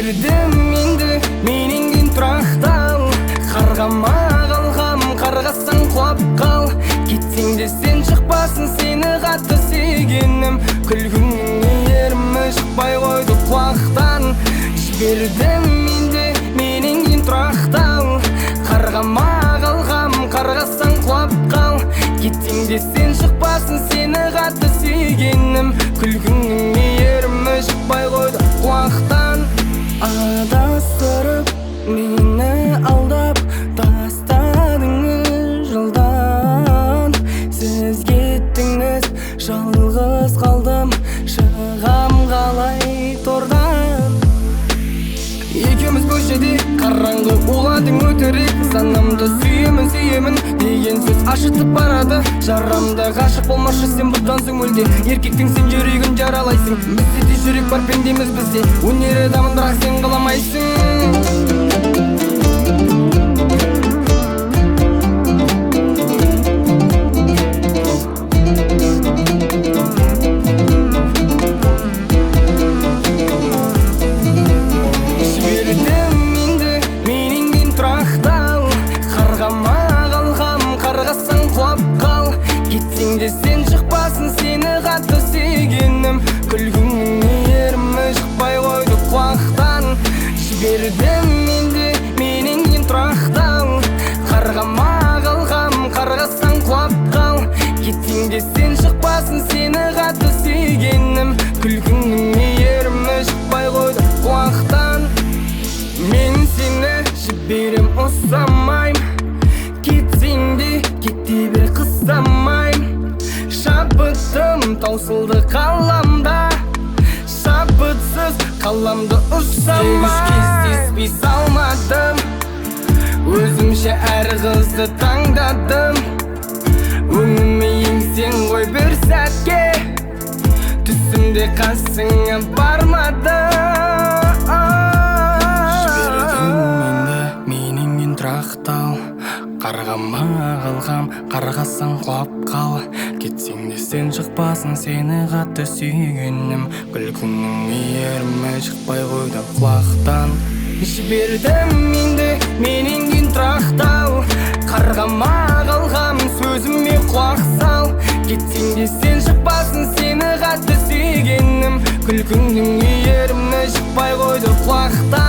жібердім енді менен тұрақтал. Қарғама қалғам, қарғасаң құлап қал. Кетсең де сен шықпасын, сені қатты сүйгенім. Күлкіңнің ерімі шықпай қойды құлақтан. Жібердім енді менен тұрақтал. Қарғама қалғам, қарғасаң құлап қал. Кетсең де сен шықпасын, сені қатты сүйгенім. Күлкіңнің ерімі шықпай қойды құлақтан. Адастырып мені алдап тастадыңыз жылдан. Сіз кеттіңіз, жалғыз қалдым, шығам қалай тордан. Екеуміз көшеде қараңғы оладың өтірік. Санамды сүйемін, сүйемін деген сөз ашытып барады. Жарамды ғашық болмашы сен бұдан соң мүлде. Еркектің сен жүрегін жаралайсың. Бізде де жүрек бар, пендеміз бізде. Өнері дамындырақ сен қаламайсың. Сен шықпасын, сені қатты сүйгенім. Күлкіңнің ерімі шықпай қойды құлақтан. Жібердім енді менен тұрақтал. Қарғама қалғам, қарғасаң құлап қал. Кетсең де сен шықпасын, сені қатты сүйгенім. Күлкіңнің ерімі шықпай қойды құлақтан. Мен сені жіберем ұстамайм. Кетсең де кете бер қыстамайм. Шабытым таусылды қаламда. Шабытсыз қаламды ұшсамай. Кездеспей салмадым. Өзімше әр қызды таңдадым. Өңіме еңсең ғой бір сәтке. Түсімде қасыңа бармады. Жібердім енді менен тұрақтал. Қарғама қалғам, қарғасаң құлап қал. Кетсең де сен шықпасын, сені қатты сүйгенім. Күлкіңнің ерімі шықпай қойды құлақтан. Жібердім енді менен тұрақтал. Қарғама қалғам, сөзіме құлақ сал. Кетсең де сен шықпасын, сені қатты сүйгенім. Күлкіңнің ерімі шықпай қойды құлақтан.